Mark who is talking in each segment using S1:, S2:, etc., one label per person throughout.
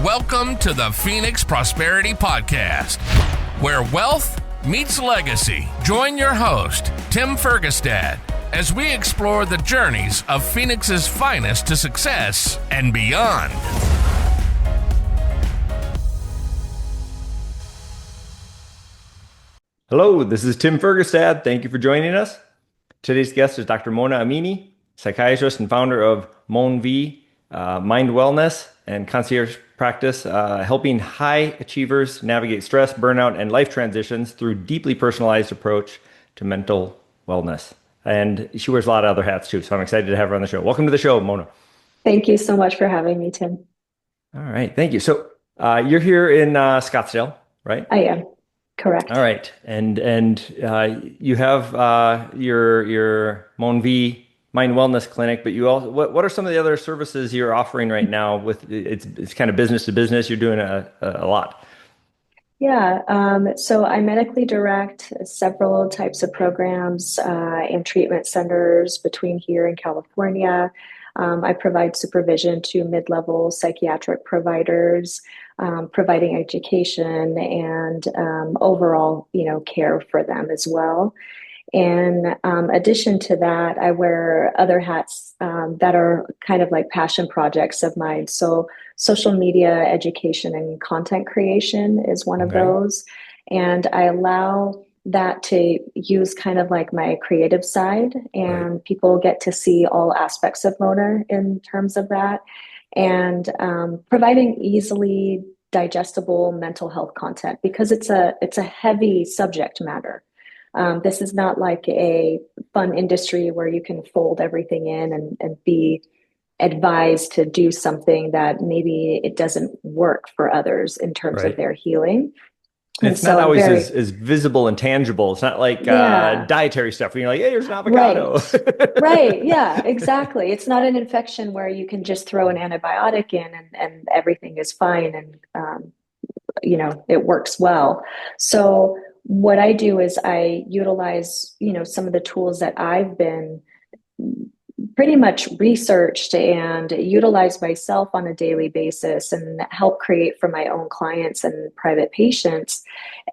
S1: Welcome to the Phoenix Prosperity Podcast, where wealth meets legacy. Join your host, Tim Fergestad, as we explore the journeys of Phoenix's finest to success and beyond.
S2: Hello, this is Tim Fergestad. Thank you for joining us. Today's guest is Dr. Mona Amini, psychiatrist and founder of MonV, Mind Wellness and Concierge Practice, helping high achievers navigate stress, burnout, and life transitions through deeply personalized approach to mental wellness. And she wears a lot of other hats too, so I'm excited to have her on the show. Welcome to the show, Mona.
S3: Thank you so much for having me, Tim.
S2: All right, thank you. So you're here in Scottsdale, right?
S3: I am. Correct.
S2: All right, and you have your MonV Mind Wellness Clinic, but you also what are some of the other services you're offering right now? With it's kind of business to business. You're doing a lot.
S3: Yeah. So I medically direct several types of programs and treatment centers between here and California. I provide supervision to mid-level psychiatric providers, providing education and overall, care for them as well. In addition to that, I wear other hats that are kind of like passion projects of mine. So social media education and content creation is one of those. And I allow that to use kind of like my creative side, and people get to see all aspects of Mona in terms of that, and providing easily digestible mental health content, because it's a heavy subject matter. This is not like a fun industry where you can fold everything in and be advised to do something that maybe it doesn't work for others in terms of their healing.
S2: And it's not always as visible and tangible. It's not like dietary stuff where you're like, hey, here's an avocado.
S3: Right. Yeah, exactly. It's not an infection where you can just throw an antibiotic in and everything is fine and, it works well. So what I do is I utilize, some of the tools that I've been pretty much researched and utilize myself on a daily basis and help create for my own clients and private patients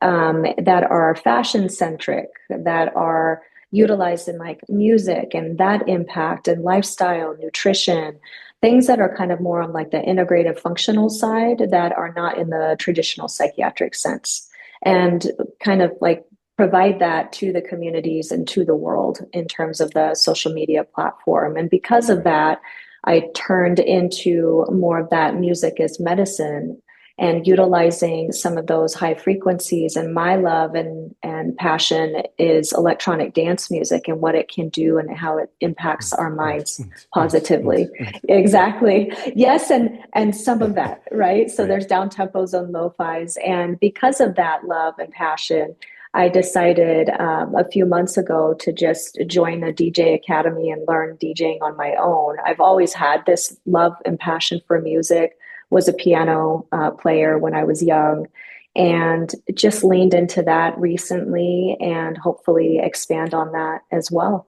S3: that are fashion centric, that are utilized in like music and that impact and lifestyle, nutrition, things that are kind of more on like the integrative functional side that are not in the traditional psychiatric sense, and kind of like provide that to the communities and to the world in terms of the social media platform. And because of that, I turned into more of that music as medicine and utilizing some of those high frequencies. And my love and passion is electronic dance music and what it can do and how it impacts our minds positively. Exactly. Yes. And some of that, right? So there's down tempos and lo-fis. And because of that love and passion, I decided a few months ago to just join a DJ academy and learn DJing on my own. I've always had this love and passion for music, was a piano player when I was young, and just leaned into that recently and hopefully expand on that as well.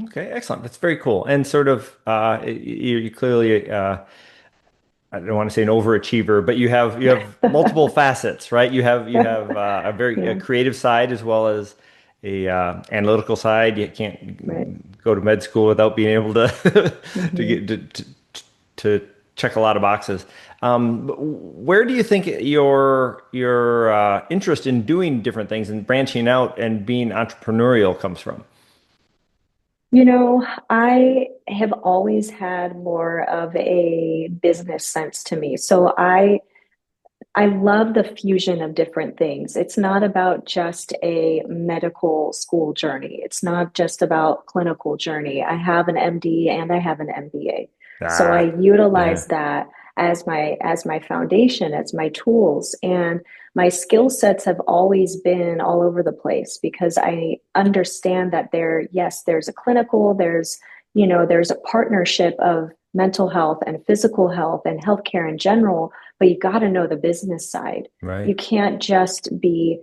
S2: Okay, excellent. That's very cool. And sort of, you clearly, I don't want to say an overachiever, but you have multiple facets, right? You have a very creative side as well as a analytical side. You can't go to med school without being able to to check a lot of boxes. Where do you think your interest in doing different things and branching out and being entrepreneurial comes from?
S3: I have always had more of a business sense to me. So I love the fusion of different things. It's not about just a medical school journey. It's not just about clinical journey. I have an MD and I have an MBA. So I utilize that as my foundation, as my tools. And my skill sets have always been all over the place because I understand that there's a clinical, there's a partnership of mental health and physical health and healthcare in general, but you got to know the business side.
S2: Right.
S3: You can't just be,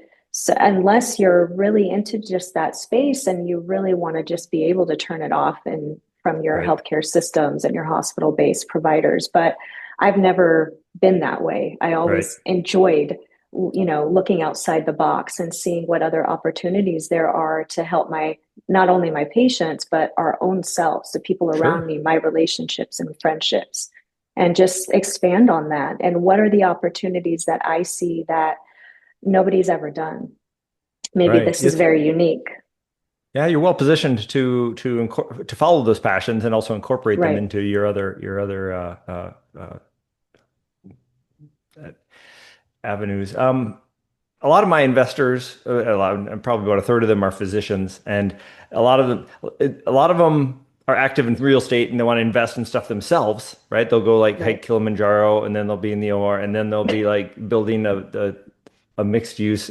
S3: unless you're really into just that space and you really want to just be able to turn it off and from your healthcare systems and your hospital-based providers. But I've never been that way. I
S2: Right.
S3: always enjoyed, looking outside the box and seeing what other opportunities there are to help not only my patients, but our own selves, the people around
S2: Sure.
S3: me, my relationships and friendships, and just expand on that. And what are the opportunities that I see that nobody's ever done? Maybe
S2: Right.
S3: this is
S2: It's
S3: very unique.
S2: Yeah, you're well positioned to follow those passions and also incorporate them
S3: Right.
S2: into your other avenues. A lot of my investors, probably about a third of them are physicians, and a lot of them are active in real estate and they want to invest in stuff themselves, right? They'll go like
S3: Right.
S2: hike Kilimanjaro, and then they'll be in the OR, and then they'll be like building a mixed use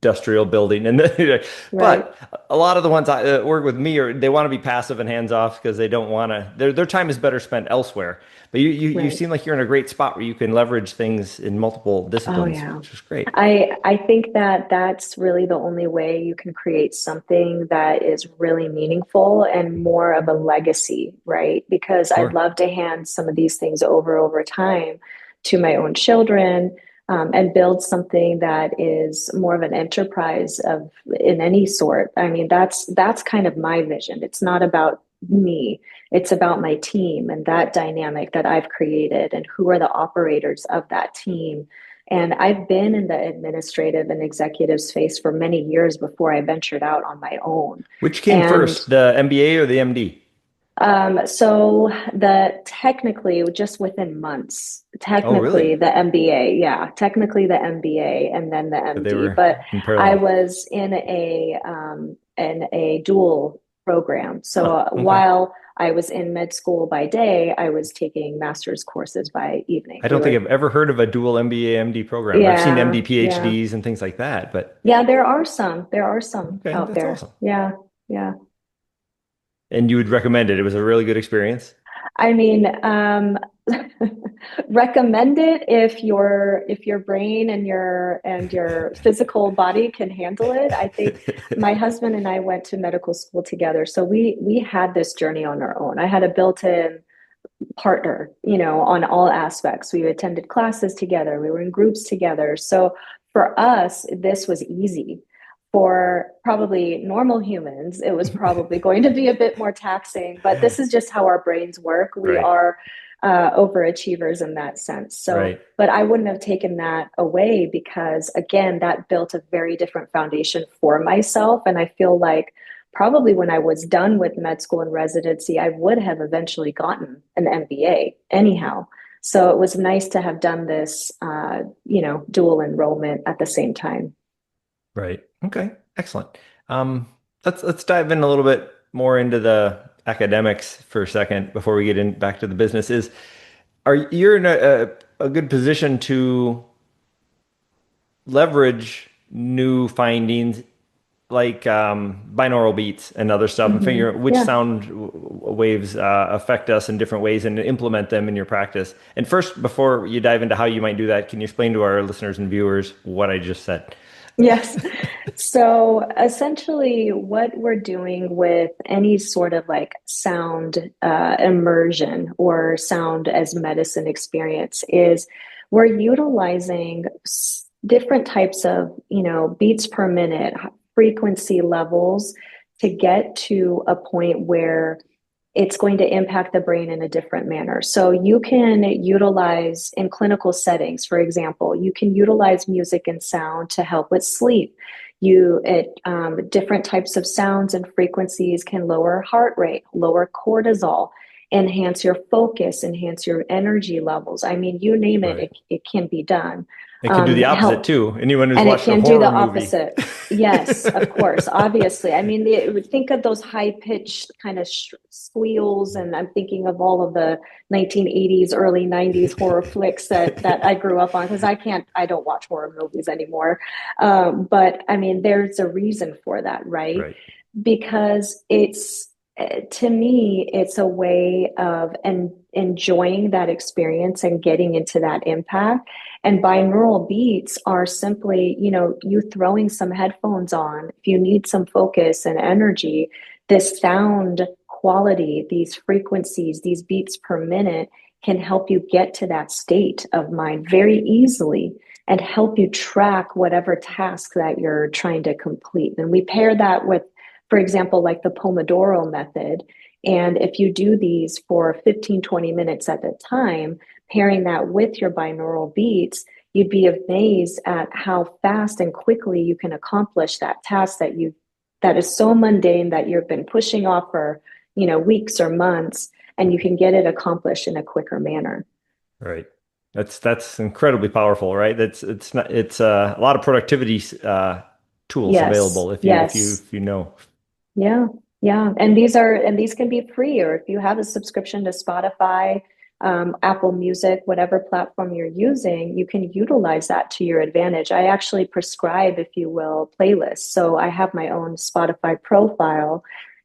S2: industrial building. And then,
S3: Right.
S2: but a lot of the ones I work with me they want to be passive and hands off because they don't want to, their time is better spent elsewhere. But you
S3: Right.
S2: seem like you're in a great spot where you can leverage things in multiple
S3: Oh,
S2: disciplines,
S3: yeah.
S2: which is great.
S3: I think that that's really the only way you can create something that is really meaningful and more of a legacy, right? Because I'd
S2: Sure.
S3: love to hand some of these things over time to my own children, and build something that is more of an enterprise of in any sort. I mean, that's kind of my vision. It's not about me. It's about my team and that dynamic that I've created and who are the operators of that team. And I've been in the administrative and executive space for many years before I ventured out on my own.
S2: Which came
S3: And
S2: first, the MBA or the MD?
S3: so the technically just within months,
S2: Oh, really?
S3: technically the MBA, yeah, technically the MBA and then the
S2: But they
S3: MD.
S2: were
S3: But
S2: in
S3: I
S2: parallel.
S3: was in a dual program. So
S2: Huh. Okay.
S3: while I was in med school by day, I was taking master's courses by evening.
S2: I
S3: We
S2: don't think
S3: were,
S2: I've ever heard of a dual MBA MD program. I've seen
S3: yeah,
S2: MD
S3: yeah.
S2: PhDs and things like that, but
S3: Yeah, there are some
S2: okay,
S3: out
S2: that's
S3: there.
S2: awesome.
S3: Yeah, yeah.
S2: And you would recommend it. It was a really good experience.
S3: I mean, recommend it if your brain and your physical body can handle it. I think my husband and I went to medical school together, so we had this journey on our own. I had a built-in partner, on all aspects. We attended classes together, we were in groups together. So for us, this was easy. For probably normal humans, it was probably going to be a bit more taxing, but this is just how our brains work. We
S2: Right,
S3: are overachievers in that sense. So,
S2: right.
S3: but I wouldn't have taken that away because, again, that built a very different foundation for myself. And I feel like probably when I was done with med school and residency, I would have eventually gotten an MBA anyhow. So it was nice to have done this, dual enrollment at the same time.
S2: Right. Okay. Excellent. Um, let's dive in a little bit more into the academics for a second before we get in back to the business. Are you're in a good position to leverage new findings like binaural beats and other stuff and figure out which
S3: Yeah.
S2: waves affect us in different ways and implement them in your practice. And first, before you dive into how you might do that, can you explain to our listeners and viewers what I just said?
S3: Yes. So essentially, what we're doing with any sort of like sound immersion or sound as medicine experience is we're utilizing different types of, beats per minute, frequency levels to get to a point where it's going to impact the brain in a different manner. So you can utilize in clinical settings, for example, you can utilize music and sound to help with sleep. Different types of sounds and frequencies can lower heart rate, lower cortisol, enhance your focus, enhance your energy levels. I mean, you name it,
S2: Right.
S3: it can be done.
S2: It can do the opposite
S3: Help
S2: too. Anyone who's
S3: and it
S2: watched a
S3: can do the
S2: horror movie.
S3: opposite. Yes, of course, obviously. I mean, think of those high pitched kind of squeals, and I'm thinking of all of the 1980s, early 90s horror flicks that I grew up on because I don't watch horror movies anymore. But I mean, there's a reason for that, right?
S2: Right.
S3: Because to me, it's a way of enjoying that experience and getting into that impact. And binaural beats are simply, you throwing some headphones on. If you need some focus and energy, this sound quality, these frequencies, these beats per minute can help you get to that state of mind very easily and help you track whatever task that you're trying to complete. And we pair that with, for example, like the Pomodoro method. And if you do these for 15, 20 minutes at a time, pairing that with your binaural beats, you'd be amazed at how fast and quickly you can accomplish that task that is so mundane that you've been pushing off for, weeks or months, and you can get it accomplished in a quicker manner.
S2: Right. That's incredibly powerful, right? It's a lot of productivity tools
S3: Yes,
S2: available
S3: yes.
S2: if you know.
S3: Yeah, yeah. And these can be free, or if you have a subscription to Spotify, Apple Music, whatever platform you're using, you can utilize that to your advantage. I actually prescribe, if you will, playlists. So I have my own Spotify profile,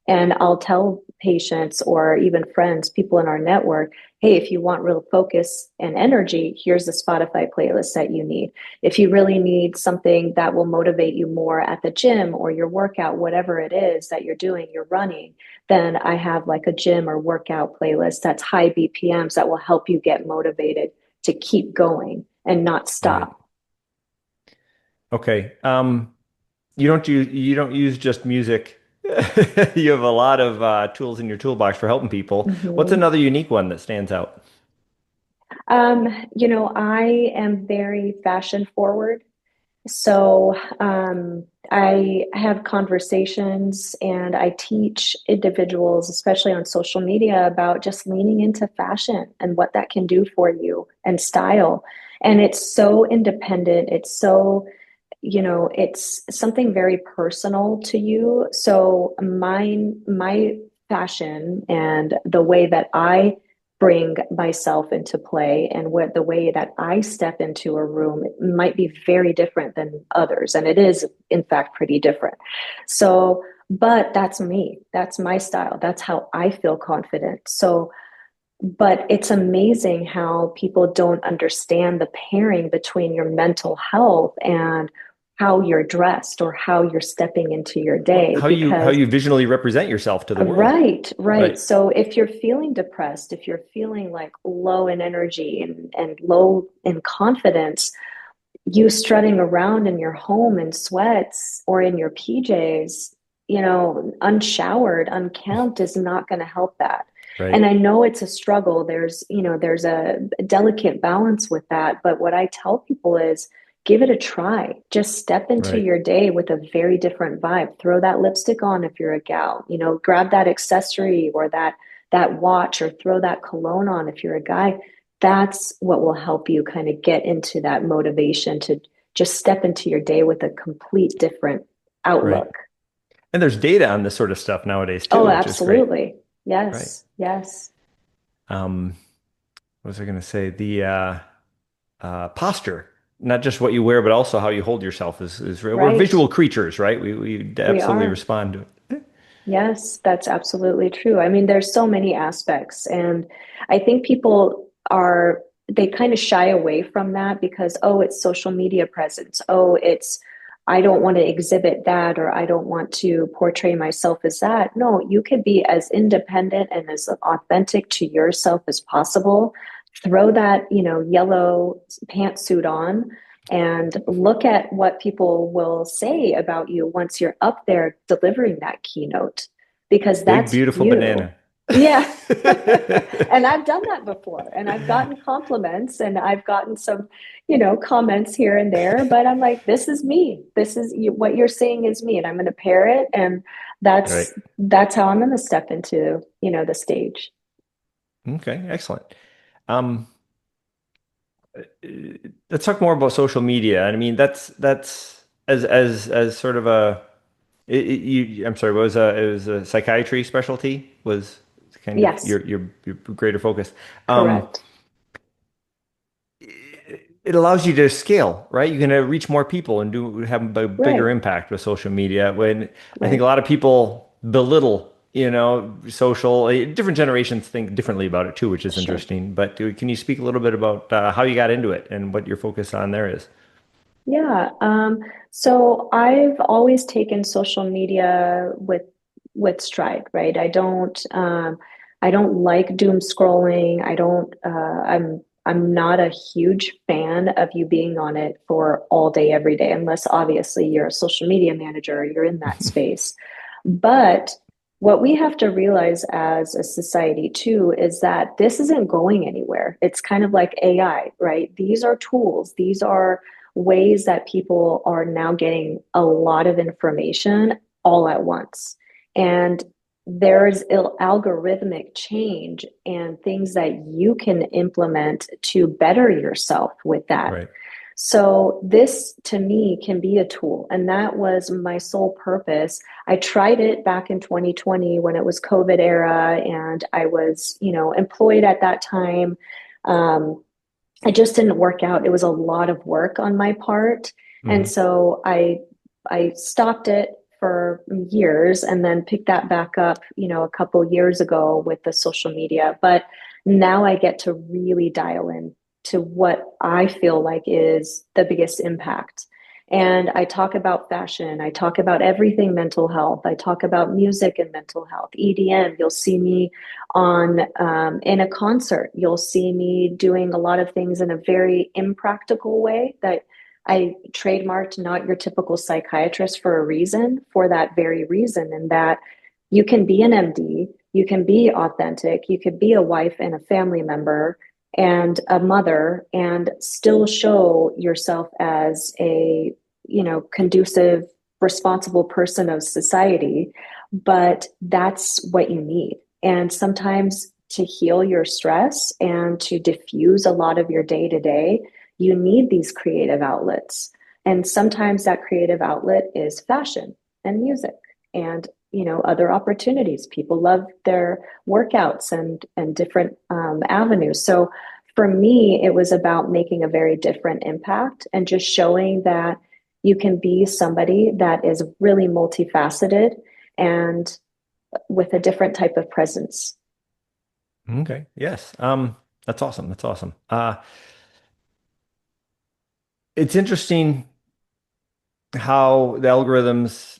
S3: and I'll tell patients or even friends, people in our network, hey, if you want real focus and energy, here's the Spotify playlist that you need. If you really need something that will motivate you more at the gym or your workout, whatever it is that you're doing, you're running, then I have like a gym or workout playlist that's high BPMs that will help you get motivated to keep going and not
S2: Right.
S3: stop.
S2: Okay. You don't use just music. You have a lot of tools in your toolbox for helping people. What's
S3: Mhm.
S2: another unique one that stands out?
S3: I am very fashion forward. So I have conversations and I teach individuals, especially on social media, about just leaning into fashion and what that can do for you and style. And it's so independent. It's something very personal to you. So my fashion and the way that I bring myself into play and what the way that I step into a room might be very different than others. And it is, in fact, pretty different. So, but that's me. That's my style. That's how I feel confident. So, but it's amazing how people don't understand the pairing between your mental health and how you're dressed or how you're stepping into your
S2: Well,
S3: day
S2: how
S3: because
S2: you visually represent yourself to the world,
S3: right, right.
S2: right?
S3: So if you're feeling depressed, if you're feeling like low in energy and low in confidence, you strutting around in your home in sweats or in your PJs, unshowered, unkempt is not going to help that.
S2: Right,
S3: And I know it's a struggle. There's a delicate balance with that. But what I tell people is give it a try. Just step into
S2: right,
S3: your day with a very different vibe. Throw that lipstick on if you're a gal, grab that accessory or that watch or throw that cologne on if you're a guy. That's what will help you kind of get into that motivation to just step into your day with a complete different
S2: right.
S3: outlook.
S2: And there's data on this sort of stuff nowadays
S3: Oh,
S2: too, which is great,
S3: absolutely.
S2: right?
S3: Yes, yes.
S2: Um, what was I going to say? The posture, not just what you wear, but also how you hold yourself is we're
S3: Right.
S2: visual creatures, right? We
S3: We
S2: absolutely
S3: are.
S2: respond to it.
S3: Yes, that's absolutely true. I mean, there's so many aspects, and I think they kind of shy away from that because, oh, it's social media presence. Oh, I don't want to exhibit that, or I don't want to portray myself as that. No, you could be as independent and as authentic to yourself as possible. Throw that, yellow pantsuit on and look at what people will say about you once you're up there delivering that keynote, because
S2: Big,
S3: that's
S2: beautiful
S3: you.
S2: banana.
S3: Yeah. And I've done that before, and I've gotten compliments and I've gotten some, comments here and there, but I'm like, this is me. This is you, what you're saying is me, and I'm going to pair it. And
S2: Right.
S3: that's how I'm going to step into, the stage.
S2: Okay, excellent. Um, let's talk more about social media. I mean, that's as sort of I'm sorry, it was a psychiatry specialty was kind of
S3: Yes,
S2: your greater focus. Um,
S3: correct.
S2: it allows you to scale, right? You can reach more people and have a bigger
S3: Right,
S2: impact with social media. When I think a
S3: right.
S2: lot of people belittle, social, different generations think differently about it too, which is
S3: Sure.
S2: interesting. But can you speak a little bit about how you got into it and what your focus on there is?
S3: Yeah. So I've always taken social media with stride, right? I don't. I don't like doom scrolling. I don't, I'm not a huge fan of you being on it for all day, every day, unless obviously you're a social media manager, or you're in that space. But what we have to realize as a society too is that this isn't going anywhere. It's kind of like AI, right? These are tools. These are ways that people are now getting a lot of information all at once. And there's algorithmic change and things that you can implement to better yourself with that.
S2: Right.
S3: So this to me can be a tool. And that was my sole purpose. I tried it back in 2020 when it was COVID era and I was, employed at that time. It just didn't work out. It was a lot of work on my part. And so I stopped it for years and then picked that back up, a couple years ago with the social media. But now I get to really dial in to what I feel like is the biggest impact. And I talk about fashion. I talk about everything mental health. I talk about music and mental health, EDM. You'll see me on in a concert. You'll see me doing a lot of things in a very impractical way that I trademarked not your typical psychiatrist for a reason, for that very reason, and that you can be an MD, you can be authentic, you could be a wife and a family member and a mother and still show yourself as a, conducive, responsible person of society. But that's what you need. And sometimes to heal your stress and to diffuse a lot of your day to day, you need these creative outlets. And sometimes that creative outlet is fashion and music and, other opportunities. People love their workouts and different avenues. So for me, it was about making a very different impact and just showing that you can be somebody that is really multifaceted and with a different type of presence.
S2: Okay. Yes. That's awesome. That's awesome. It's interesting how the algorithms,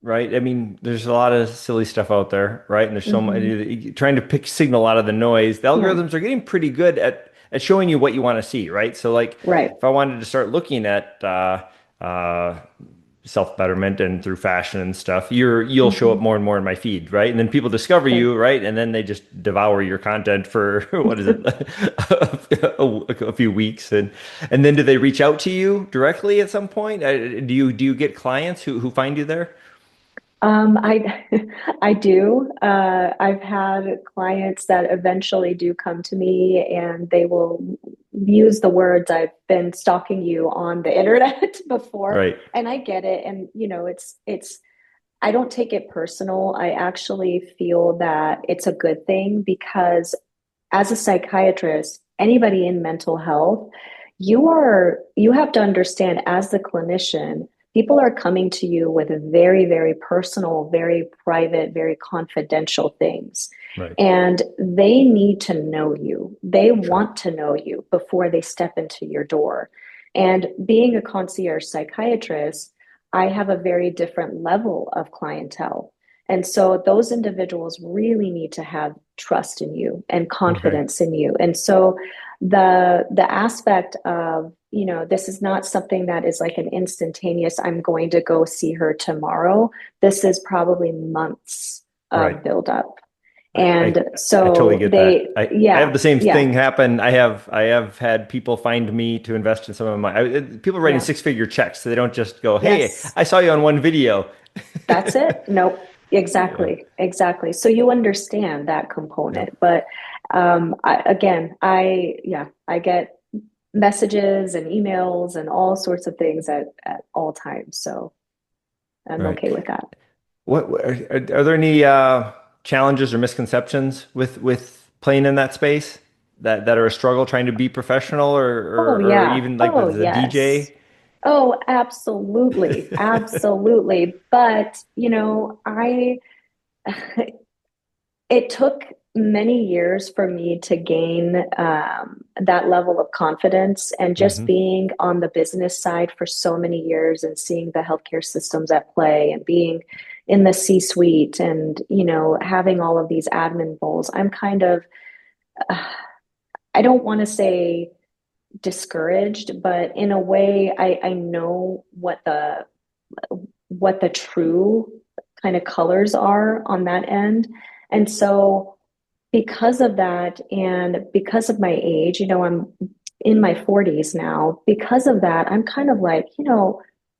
S2: right? I mean, there's a lot of silly stuff out there, right? And there's so many trying to pick signal out of the noise. The
S3: Yeah.
S2: algorithms are getting pretty good at showing you what you want to see, right? So like
S3: Right.
S2: if I wanted to start looking at self-betterment and through fashion and stuff, you'll show up more and more in my feed, right? And then people discover
S3: Okay.
S2: you, right? And then they just devour your content for what is it, a few weeks, and then do they reach out to you directly at some point? Do you get clients who find you there?
S3: I I do. I've had clients that eventually do come to me and they will use the words "I've been stalking you on the internet" before,
S2: Right.
S3: and I get it. And it's I don't take it personal. I actually feel that it's a good thing because as a psychiatrist, anybody in mental health, you have to understand as the clinician, people are coming to you with very, very personal, very private, very confidential things.
S2: Right.
S3: And they need to know you. They
S2: Sure.
S3: want to know you before they step into your door. And being a concierge psychiatrist, I have a very different level of clientele. And so those individuals really need to have trust in you and
S2: Okay.
S3: confidence in you. And so the aspect of, this is not something that is like an instantaneous, I'm going to go see her tomorrow. This is probably months
S2: Right.
S3: of buildup.
S2: I
S3: And
S2: I totally
S3: so
S2: get that. I have
S3: yeah,
S2: the same
S3: yeah,
S2: thing happen. I have had people find me to invest in some of people writing
S3: yeah,
S2: six-figure checks, so they don't just go, "Hey,
S3: yes.
S2: I saw you on one video."
S3: That's it. Nope.
S2: Yeah.
S3: Exactly. Exactly. So you understand that
S2: Yep.
S3: component. But yeah, I get messages and emails and all sorts of things at all times. So I'm
S2: Right.
S3: okay with that.
S2: What are there any challenges or misconceptions with playing in that space that are a struggle trying to be professional
S3: Oh,
S2: or
S3: yeah.
S2: even like
S3: Oh,
S2: the
S3: yes.
S2: DJ?
S3: Oh, absolutely. Absolutely. But, it took many years for me to gain that level of confidence and just
S2: Hmm.
S3: being on the business side for so many years and seeing the healthcare systems at play and being, in the C-suite and, having all of these admin roles, I'm kind of, I don't want to say discouraged, but in a way, I know what the true kind of colors are on that end. And so because of that, and because of my age, I'm in my 40s now. Because of that, I'm kind of like,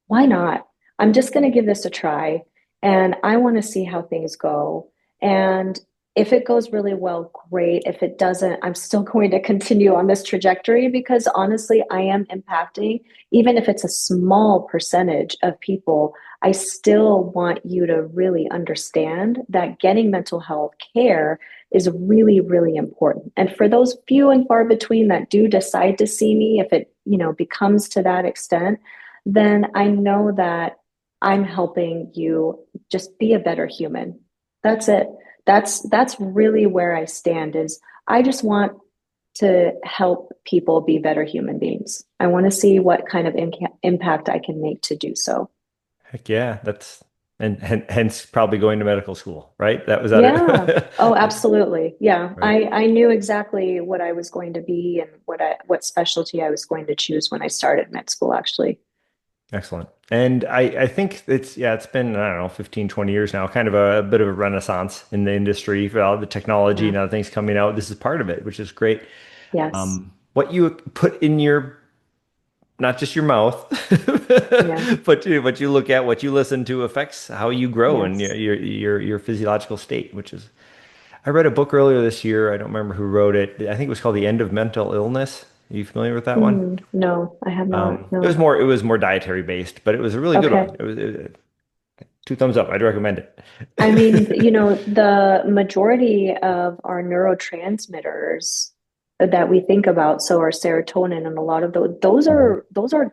S3: why not? I'm just going to give this a try, and I want to see how things go. And if it goes really well, great. If it doesn't, I'm still going to continue on this trajectory, because honestly, I am impacting, even if it's a small percentage of people. I still want you to really understand that getting mental health care is really, really important. And for those few and far between that do decide to see me, if it, becomes to that extent, then I know that I'm helping you just be a better human. That's it. That's really where I stand. Is I just want to help people be better human beings. I want to see what kind of impact I can make to do so.
S2: Heck yeah, and hence probably going to medical school, right? That was that
S3: Yeah.
S2: it.
S3: Oh, absolutely. Yeah.
S2: Right.
S3: I knew exactly what I was going to be and what specialty I was going to choose when I started med school, actually.
S2: Excellent. And I think it's been, I don't know, 15, 20 years now, kind of a bit of a renaissance in the industry for all the technology
S3: Yeah.
S2: and other things coming out. This is part of it, which is great.
S3: Yes.
S2: What you put in your, not just your mouth,
S3: Yeah.
S2: but you look at, what you listen to affects how you grow and
S3: Yes.
S2: your physiological state, which is, I read a book earlier this year. I don't remember who wrote it. I think it was called The End of Mental Illness. Are you familiar with that one?
S3: No, I have not.
S2: It
S3: No.
S2: was more dietary based, but it was a really good
S3: Okay.
S2: one. Two thumbs up. I'd recommend it.
S3: I mean, the majority of our neurotransmitters that we think about, so our serotonin and a lot of
S2: Mhm.
S3: those are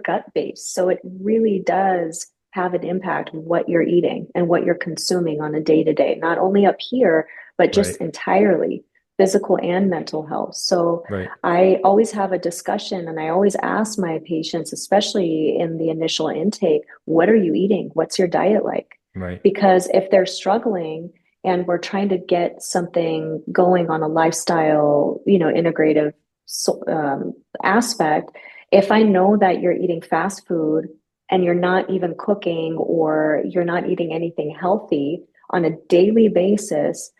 S3: gut based. So it really does have an impact on what you're eating and what you're consuming on a day to day, not only up here, but just
S2: Right,
S3: entirely physical and mental health. So
S2: right,
S3: I always have a discussion, and I always ask my patients, especially in the initial intake, what are you eating? What's your diet like?
S2: right,
S3: Because if they're struggling and we're trying to get something going on a lifestyle, integrative aspect, if I know that you're eating fast food and you're not even cooking or you're not eating anything healthy on a daily basis,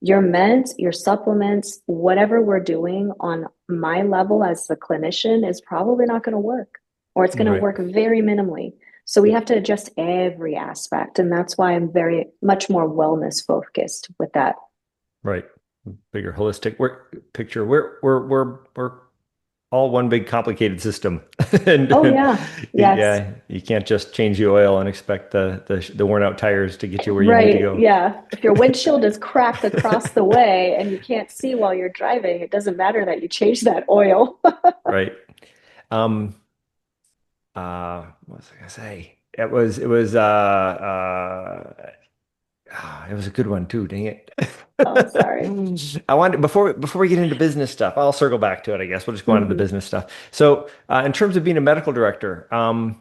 S3: your meds, your supplements, whatever we're doing on my level as the clinician is probably not going to work, or it's going to
S2: right,
S3: work very minimally. So we have to adjust every aspect. And that's why I'm very much more wellness focused with that.
S2: right. Bigger holistic picture. We're all one big complicated system,
S3: Oh,
S2: and
S3: yeah. Yes.
S2: yeah, you can't just change the oil and expect the worn out tires to get you where you need to
S3: Right.
S2: go.
S3: Yeah. If your windshield is cracked across the way and you can't see while you're driving, it doesn't matter that you change that oil.
S2: Right. Um, what was I gonna say? It was a good one too. Dang it.
S3: Oh, sorry.
S2: I wanted before we get into business stuff, I'll circle back to it, I guess. We'll just go on to the
S3: Hmm.
S2: business stuff. So, in terms of being a medical director, one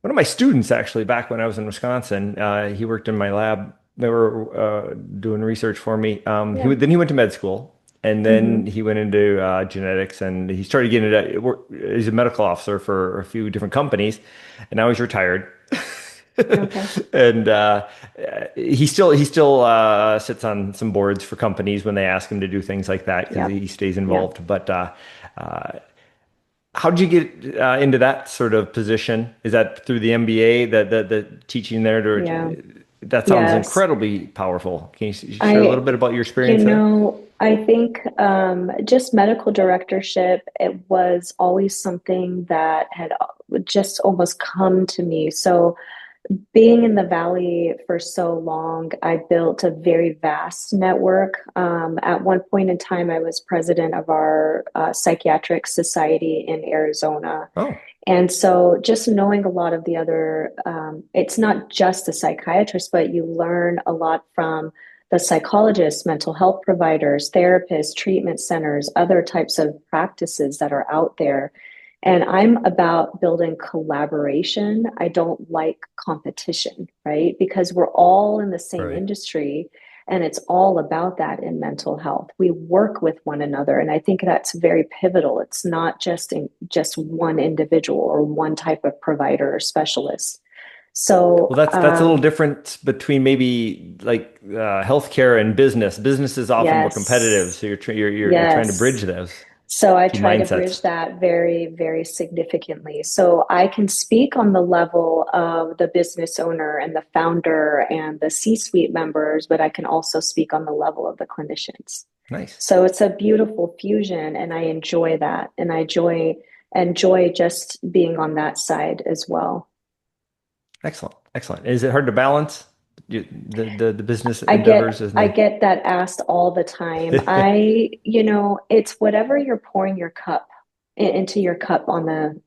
S2: of my students actually back when I was in Wisconsin, he worked in my lab. They were doing research for me.
S3: Yeah.
S2: Then he went to med school, and then
S3: Hmm.
S2: he went into genetics, and he started getting into he's a medical officer for a few different companies, and now he's retired.
S3: Okay.
S2: And he still sits on some boards for companies when they ask him to do things like that because
S3: Yep.
S2: he stays
S3: Yep.
S2: involved. But how did you get into that sort of position? Is that through the MBA, the teaching there?
S3: Yeah.
S2: That sounds
S3: Yes.
S2: incredibly powerful. Can you share a little
S3: I,
S2: bit about your experience there?
S3: I think just medical directorship, it was always something that had just almost come to me. So being in the Valley for so long, I built a very vast network. At one point in time, I was president of our psychiatric society in Arizona.
S2: Oh,
S3: And so just knowing a lot of the other, it's not just the psychiatrists, but you learn a lot from the psychologists, mental health providers, therapists, treatment centers, other types of practices that are out there. And I'm about building collaboration. I don't like competition, right? Because we're all in the same
S2: Right.
S3: industry and it's all about that in mental health. We work with one another. And I think that's very pivotal. It's not just one individual or one type of provider or specialist. So,
S2: Well, that's a little different between maybe like healthcare and business. Business is often more competitive,
S3: yes,
S2: so you're trying to bridge
S3: yes.
S2: those
S3: So I
S2: two
S3: try to bridge
S2: mindsets.
S3: that very, very significantly. So I can speak on the level of the business owner and the founder and the C-suite members, but I can also speak on the level of the clinicians.
S2: Nice.
S3: So it's a beautiful fusion, and I enjoy that, and I enjoy just being on that side as well.
S2: Excellent. Excellent. Is it hard to balance the business
S3: I
S2: endeavors
S3: get
S2: and
S3: I
S2: the
S3: get that asked all the time. It's whatever you're pouring your cup into your cup on the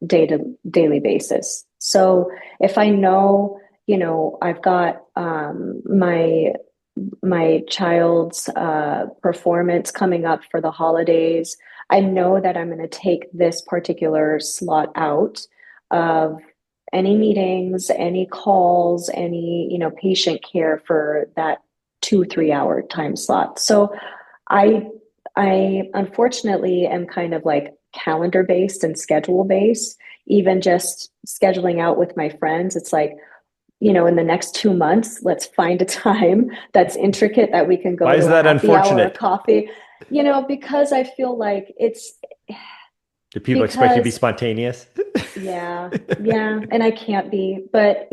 S3: daily basis. So if I know, I've got my child's performance coming up for the holidays, I know that I'm going to take this particular slot out of any meetings, any calls, any, patient care for that 2 3 hour time slot. So I I unfortunately am kind of like calendar based and schedule based. Even just scheduling out with my friends, it's like, in the next 2 months, let's find a time that's intricate that we can go
S2: why
S3: to
S2: is
S3: a
S2: that
S3: happy hour or
S2: unfortunate?
S3: coffee, because I feel like it's
S2: Do people expect you to be
S3: because
S2: spontaneous?
S3: yeah, yeah, and I can't be, but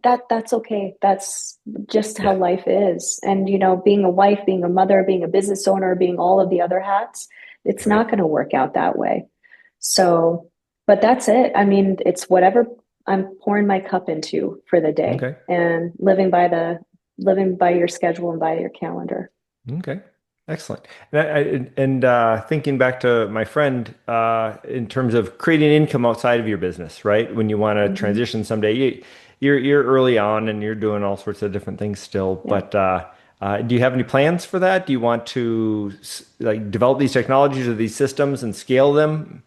S3: that's okay. That's just how
S2: Yeah.
S3: life is. And being a wife, being a mother, being a business owner, being all of the other hats, it's
S2: Right.
S3: not going to work out that way. So, but that's it. I mean, it's whatever I'm pouring my cup into for the day
S2: Okay.
S3: and living by your schedule and by your calendar.
S2: Okay. Excellent. And thinking back to my friend, in terms of creating income outside of your business, right? When you want to
S3: Hmm.
S2: transition someday, you're early on and you're doing all sorts of different things still.
S3: Yeah.
S2: But do you have any plans for that? Do you want to like develop these technologies or these systems and scale them?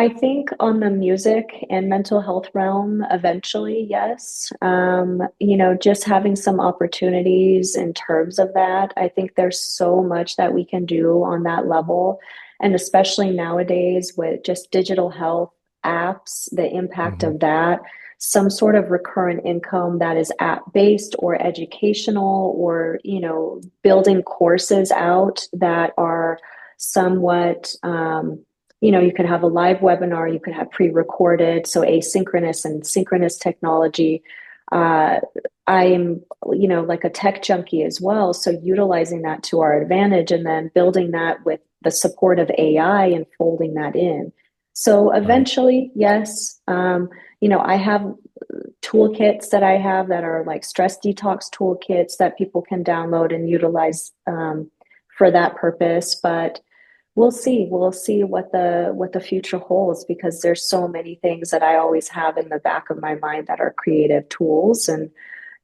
S3: I think on the music and mental health realm, eventually, yes. Just having some opportunities in terms of that. I think there's so much that we can do on that level. And especially nowadays with just digital health apps, the impact
S2: Hmm.
S3: of that, some sort of recurrent income that is app based or educational or, building courses out that are somewhat, you could have a live webinar, you could have pre-recorded, so asynchronous and synchronous technology. Uh, I am, like a tech junkie as well, so utilizing that to our advantage and then building that with the support of AI and folding that in. So
S2: Right.
S3: eventually, yes, I have toolkits that I have that are like stress detox toolkits that people can download and utilize for that purpose, but we'll see. We'll see what the future holds because there's so many things that I always have in the back of my mind that are creative tools and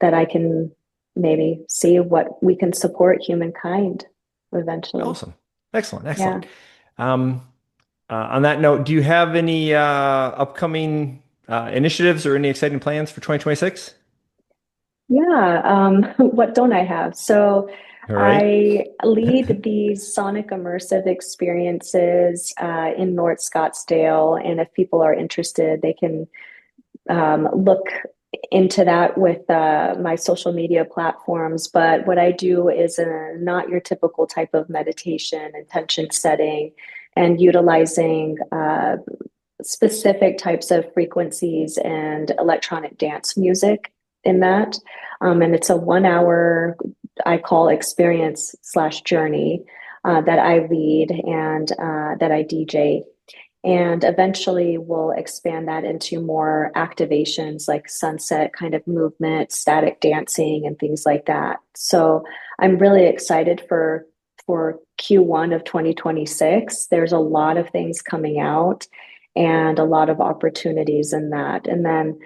S3: that I can maybe see what we can support humankind eventually.
S2: Awesome. Excellent.
S3: Yeah.
S2: Excellent. Um, on that note, do you have any upcoming initiatives or any exciting plans for 2026?
S3: Yeah, what don't I have? So
S2: All right.
S3: I lead these sonic immersive experiences in North Scottsdale, and if people are interested, they can look into that with my social media platforms. But what I do is a not your typical type of meditation, intention setting, and utilizing specific types of frequencies and electronic dance music in that. And it's a 1 hour, I call experience slash journey that I lead and that I DJ. And eventually we'll expand that into more activations like sunset kind of movement, static dancing, and things like that. So I'm really excited for Q1 of 2026. There's a lot of things coming out and a lot of opportunities in that. And then,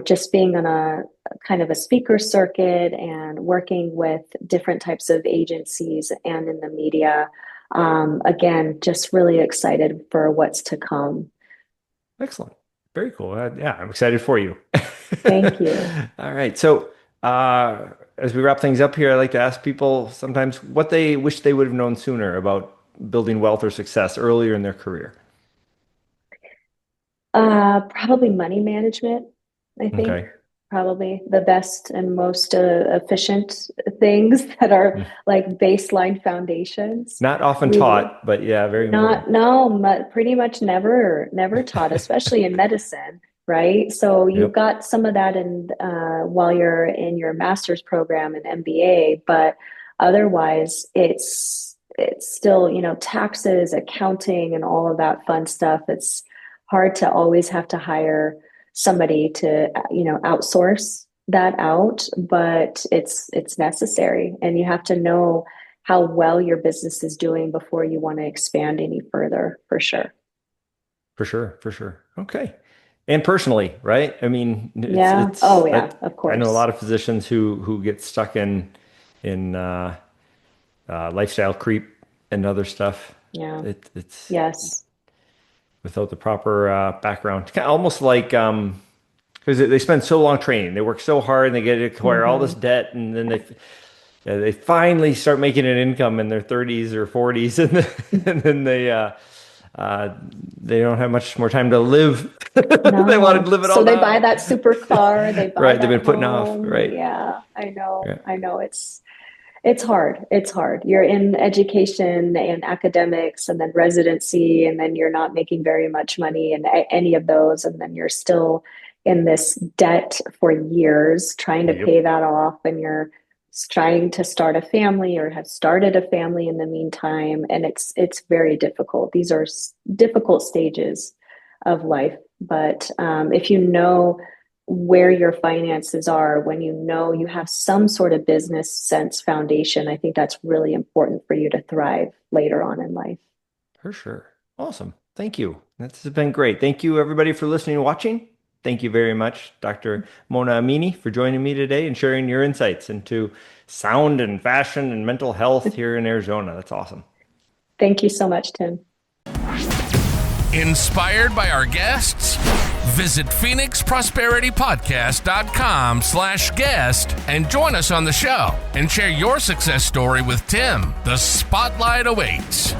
S3: just being on a kind of a speaker circuit and working with different types of agencies and in the media, Again, just really excited for what's to come.
S2: Excellent. Very cool. Yeah, I'm excited for you.
S3: Thank you.
S2: All right. So, as we wrap things up here, I like to ask people sometimes what they wish they would have known sooner about building wealth or success earlier in their career.
S3: Probably money management, I think.
S2: Okay.
S3: Probably the best and most efficient things that are
S2: Mm.
S3: like baseline foundations.
S2: Not often
S3: We
S2: taught, but yeah, very important.
S3: not no, pretty much never taught, especially in medicine, right? So you've
S2: Yep.
S3: got some of that in while you're in your master's program and MBA, but otherwise it's still, taxes, accounting, and all of that fun stuff. It's hard to always have to hire somebody to, outsource that out, but it's necessary, and you have to know how well your business is doing before you want to expand any further, for sure.
S2: For sure. For sure. Okay. And personally, right? I mean,
S3: Yeah.
S2: it's
S3: Oh, yeah, of
S2: I know a
S3: course.
S2: lot of physicians who get stuck in lifestyle creep and other stuff.
S3: Yeah.
S2: It's
S3: Yes.
S2: without the proper background. Kind of almost like because they spend so long training, they work so hard, and they get to acquire all this
S3: Hmm.
S2: debt, and then they finally start making an income in their 30s or 40s, and then they don't have much more time to live. They want to
S3: No.
S2: live it
S3: So
S2: all
S3: they buy
S2: now.
S3: that super car, they buy
S2: Right, they've
S3: that
S2: been putting off.
S3: home.
S2: Right.
S3: Yeah, I know.
S2: Yeah.
S3: I know. It's hard. It's hard. You're in education and academics and then residency, and then you're not making very much money in any of those. And then you're still in this debt for years trying to
S2: Yep.
S3: pay that off. And you're trying to start a family or have started a family in the meantime. And it's very difficult. These are difficult stages of life. But if you know where your finances are, when you know you have some sort of business sense foundation, I think that's really important for you to thrive later on in life.
S2: For sure. Awesome. Thank you. This has been great. Thank you, everybody, for listening and watching. Thank you very much, Dr. Mona Amini, for joining me today and sharing your insights into sound and fashion and mental health here in Arizona. That's awesome.
S3: Thank you so much, Tim.
S1: Inspired by our guests? Visit phoenixprosperitypodcast.com/guest and join us on the show and share your success story with Tim. The spotlight awaits.